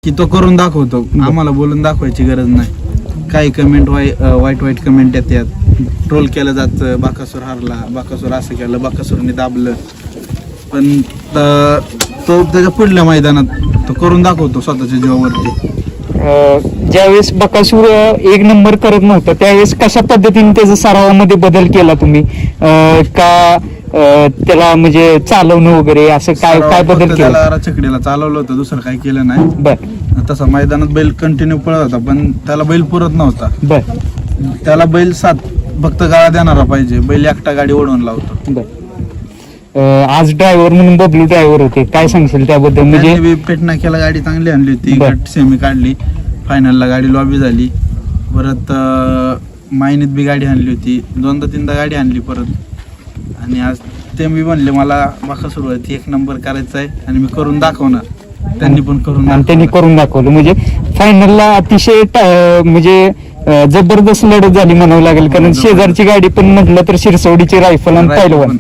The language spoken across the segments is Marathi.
की तो करून दाखवतो. आम्हाला बोलून दाखवायची गरज नाही. काही कमेंट वाईट कमेंट येतात, ट्रोल केलं जातं, बाकासूर हारला, बाकासूर असं केलं, बाकासूरने दाबलं. पण तो त्याच्या पुढल्या मैदानात तो करून दाखवतो स्वतःच्या जीवावरती. ज्यावेळेस बकासूर एक नंबर करत नव्हता त्यावेळेस कशा पद्धतीने त्याचा सरावामध्ये बदल केला तुम्ही, का त्याला म्हणजे चालवणं वगैरे असं काय काय बदल केला? त्याला चकडीला चालवलं होतं, दुसरं काही केलं नाही. बर. तसा मैदानात बैल कंटिन्यू पळत होता, पण त्याला बैल पुरत नव्हता. बर. त्याला बैल साथ फक्त गाळा देणारा पाहिजे. बैल एकटा गाडी ओढवून लावतो. बर. आज ड्रायव्हर म्हणून बबलू ड्रायव्हर होते, काय सांगशील त्याबद्दल? म्हणजे पेटना केला, गाडी चांगली आणली होती. बर. गट सेमी काढली, फायनलला गाडी लॉबी झाली. परत मायनीत बी गाडी आणली होती, 2-3दा गाडी आणली परत. आणि आज ते मी म्हणले मला बाकासूरवरती एक नंबर करायचा आहे आणि मी करून दाखवणार. त्यांनी पण करून दाखवलं. म्हणजे फायनलला अतिशय म्हणजे जबरदस्त लढत झाली म्हणावं लागेल, कारण शेजारची गाडी पण म्हटलं तर शिरसवडीची रायफल आणि पहिलवान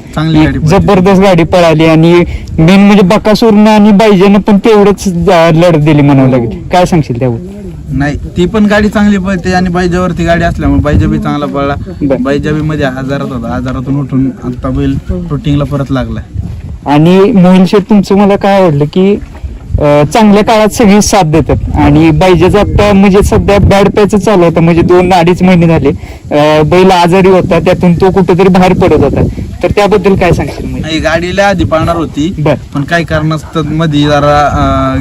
जबरदस्त गाडी पळाली. आणि मेन म्हणजे बकासूरनं आणि बायजानं पण तेवढंच लढत दिली म्हणावं लागेल. काय सांगशील त्यावर? नाही, ती पण गाडी चांगली पळते आणि बायजावरती गाडी असल्यामुळे बायजा बी चांगला पळला. बायजा बी मध्ये आजारात होता, आजारातून उठून आता बैल शूटिंगला परत लागलाय. आणि मोहिल शेठ, तुमचं मला काय आवडलं की चांगल्या काळात सगळी साथ देतात आणि बायजाचं आता म्हणजे सध्या बॅड पॅच चालू होता, म्हणजे 2-2.5 महिने झाले बैल आजारी होता, त्यातून तो कुठेतरी बाहेर पडत होता. तर त्याबद्दल काय सांगशील? नाही, गाडीला आधी पाळणार होती, पण काही कारणास्तव मध्ये जरा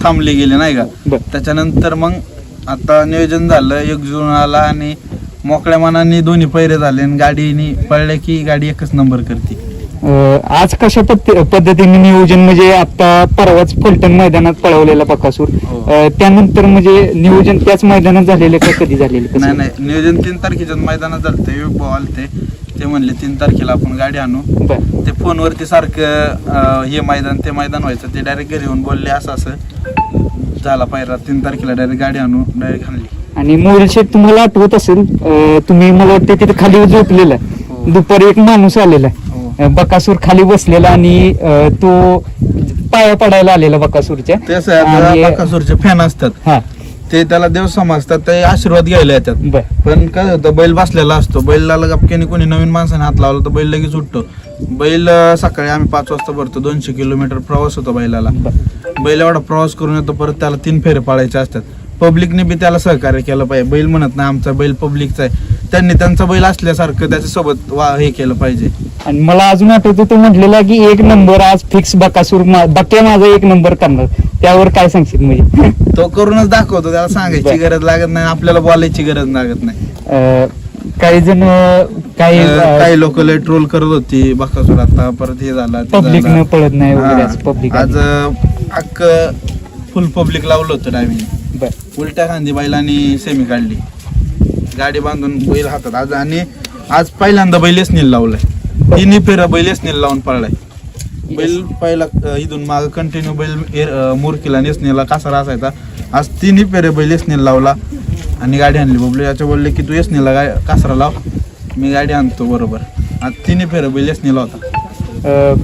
थांबले गेले नाही का. त्याच्यानंतर मग आता नियोजन झालं, 1 जून आला आणि मोकळ्या मनाने दोन्ही पैरे झाले आणि गाडीने पळले की गाडी एकच नंबर करते. आज कशा पद्धतीने नियोजन, म्हणजे आता परवाच फलटण मैदानात पळवलेला बकासूर, त्यानंतर म्हणजे नियोजन त्याच मैदानात झालेलं का कधी झालेलं? नाही, नियोजन 3 तारखेच्या मैदानात झालं. भाऊ आलते, ते म्हणले 3 तारखेला आपण गाडी आणू. ते फोनवरती सारखं हे मैदान ते मैदान व्हायचं, ते डायरेक्ट घरी येऊन बोलले असं झाला पाहिजे, 3 तारखेला डायरेक्ट गाडी आणू, डायरेक्ट आणली. आणि मोहिल शेठ, तुम्हाला आठवत असेल, तुम्ही मला वाटतं तिथे खाली झोपलेला, दुपारी एक माणूस आलेला, बकासूर खाली बसलेला आणि तो पाया पडायला आलेला बकासूरच्या. बकासूरचे फॅन असतात ते त्याला देव समजतात, ते आशीर्वाद घ्यायला येतात. पण काय होतं, बैल बसलेला असतो, बैलाला गपक्याने कोणी नवीन माणसाने हात लावला तर बैल लगेच उठतो. बैल सकाळी आम्ही 5 वाजता भरतो, 200 किलोमीटर प्रवास होतो बैलाला. बैल एवढा प्रवास करून येतो, परत त्याला 3 फेरे पाळायचे असतात. पब्लिकने बी त्याला सहकार्य केलं पाहिजे. बैल म्हणत नाही आमचा बैल पब्लिकचा आहे, त्यांनी त्यांचा बैल असल्यासारखं त्याच्यासोबत हे केलं पाहिजे. आणि मला अजून आठवतं, तो म्हटलेला की 1 नंबर आज फिक्स बकासूर, बक्या माझा 1 नंबर करणार. त्यावर काय सांगशील? म्हणजे तो करूनच दाखवतो, त्याला सांगायची गरज लागत नाही, आपल्याला बोलायची गरज लागत नाही. काही जण काही लोक लय ट्रोल करत होती बकासूर, आता परत हे झाला, पब्लिक न पळत नाही वगैरे. पब्लिक आज अख्ख फुल पब्लिक लावलं होतं डायव्हिंग. उलट्या खांदी बैलांनी सेमी काढली, गाडी बांधून बैल हातात. आज पहिल्यांदा बैल एसनील लावलाय, 3 फेरा बैल एसनील लावून पळलाय. बैल पहिला इथून माग कंटिन्यू बैल मुरकीला नेसनेला कासारा असायचा. आज 3 फेरे बैल एसनील लावला आणि गाडी आणली. बबलू याच्या बोलले की तू एसनीला कासारा लाव, मी गाडी आणतो बरोबर. आज 3 फेरे बैल एसनीला होता.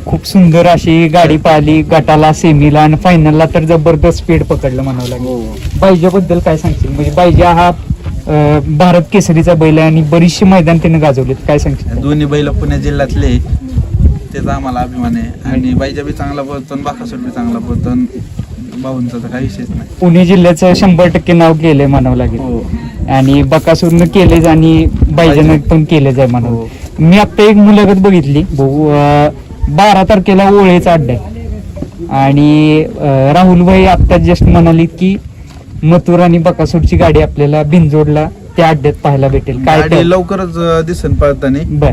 खूप सुंदर अशी गाडी पाहिली, गटाला, सेमीला आणि फायनलला तर जबरदस्त स्पीड पकडलं म्हणावं लागेल. बायजाबद्दल काय सांगशील? म्हणजे बायजा हा भारत केसरीचा बैल आहे आणि बरीचशी मैदान त्याने गाजवलेत, काय सांगशील? दोन्ही बैल पुणे जिल्ह्यातले, त्याचा आम्हाला अभिमान आहे. आणि बायजा बी चांगला पळतो, बाकासूर बी चांगला पळतो, भाऊंचा तर काही विषयच नाही. पुणे जिल्ह्याचं 100% नाव केलंय म्हणावं लागेल. आणि बकासूरनं केलेच आणि बायजानं पण केलेच आहे म्हणावं. मी आता एक मुलाखत बघितली, 12 तारखेला ओळेचा अड्डा आहे आणि राहुल भाई आता जस्ट म्हणाली की मथुर आणि बकासूरची गाडी आपल्याला बिनजोडला त्या अड्ड्यात पाहायला भेटेल. काय लवकरच दिसेल पळताना. बर.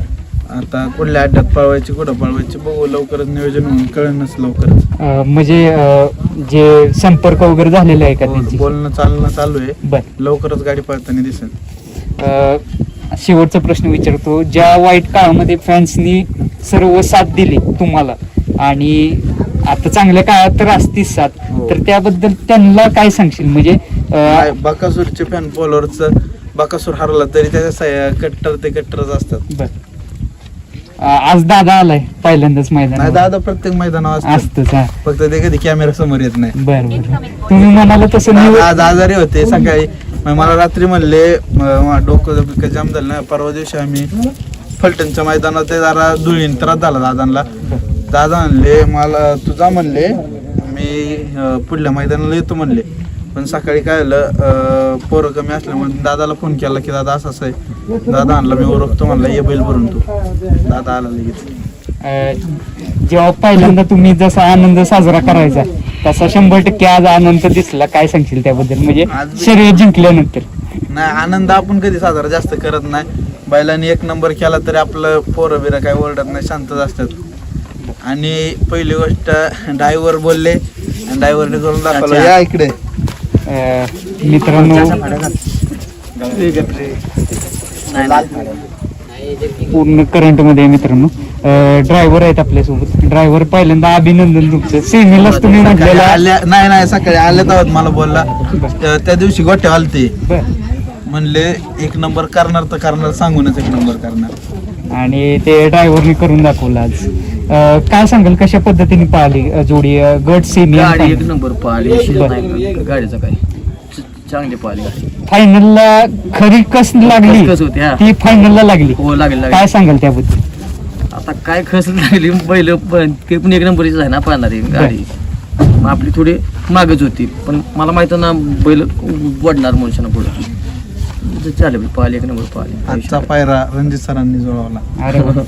आता कुठल्या अड्ड्यात पळवायची, कुठं पळवायची बघू, लवकरच नियोजन होऊन कळणच लवकरच. म्हणजे जे संपर्क वगैरे झालेला आहे का? बोलणं चालू आहे. बर, लवकरच गाडी पळताना दिसेल. शेवटचा प्रश्न विचारतो, ज्या वाईट काळामध्ये फॅन्सनी सर्व साथ दिली तुम्हाला आणि आता चांगल्या काळात तर असतीच साथ, तर त्याबद्दल त्यांना काय सांगशील? म्हणजे बकासूरचे फॅन फॉलोअर्स, बकासूर हरला तरी त्याच्या कट्टर ते कट्टरच असतात. आज दादा आलाय पहिल्यांदाच नाही मैदान दादा प्रत्येक मैदानावर असतो असतच हा फक्त ते कधी कॅमेरा समोर येत नाही बर बर तुम्ही म्हणाला तसं दादा आज आजारी होते सकाळी मग मला रात्री म्हणले डोकं बिकं जाम झालं ना परवा दिवशी आम्ही फलटणच्या मैदानात ते जरा धुळीन त्रास झाला दादांना दादा म्हणले मला तुझा म्हणले मी पुढल्या मैदानाला येतो म्हणले पण सकाळी काय झालं पोरं कमी असल्यामुळे दादाला फोन केला की दादा असं आहे दादा आणला मी ओळखतो म्हणला ये बैल भरून तू दादा आला लगेच जेव्हा पहिल्यांदा तुम्ही जसा आनंद साजरा करायचा तसा 100% आज आनंद दिसला काय सांगशील त्याबद्दल म्हणजे आज- शर्यत जिंकल्यानंतर नाही आनंद आपण कधी साजरा जास्त करत नाही बैलांनी 1 नंबर केला तरी आपलं पोरं बिरं काय ओरडत नाही शांतच असतात आणि पहिली गोष्ट ड्रायव्हर बोलले आणि ड्रायव्हरने करून दाखवलं या इकडे मित्रांनो पूर्ण करंट मध्ये आहे मित्रांनो ड्रायव्हर आहेत आपल्यासोबत ड्रायव्हर पहिल्यांदा अभिनंदन तुमचं सेमीलाच तुम्ही म्हटलेला नाही सकाळी आले तर मला बोलला त्या दिवशी गोठे आलते बर म्हणले 1 नंबर करणार तर करणार सांगूनच 1 नंबर करणार आणि ते ड्रायव्हरने करून दाखवलं आज काय सांगाल कशा पद्धतीने पाहिली जोडी गट सेमी गाडी 1 नंबर पाहिली गाडीचं काय चांगली पाहिली गाडी फायनलला खरी कस लागली कस होती हा ती फायनलला लागली हो लागेल काय सांगाल त्याबद्दल आता काय खस लागली बैल पण ते पण 1 नंबरचीच आहे ना पाहणारी गाडी मग आपली थोडी मागच होती पण मला माहित ना बैल वडणार मनुष्यानं पुढे चालेल पाहिली 1 नंबर पाहिली आजचा पायरा रणजित सरांनी जुळवला अरे वा.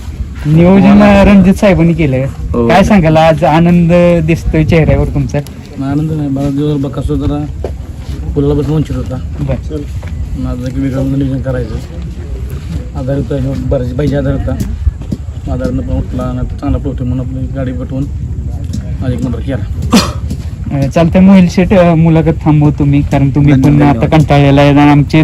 नियोजन रणजित साहेबांनी केलंय हो. काय सांगाल आज आनंद दिसतोय चेहऱ्यावर तुमचा आनंद नाही मला दिवस बकासो जरा पुलाला बसून वंचित होता बर माझं एक वेगळं नियोजन करायचं आधार होता बऱ्याच पाहिजे आधार होता आधारनं पण उठला नाही तर चांगला पळतो म्हणून आपली गाडी पटवून माझा 1 नंबर केला चालतंय मोहिल शेठ मुलाखत थांबवतो तुम्ही कारण तुम्ही पण आता कंटाळलेला आहे आणि आमचे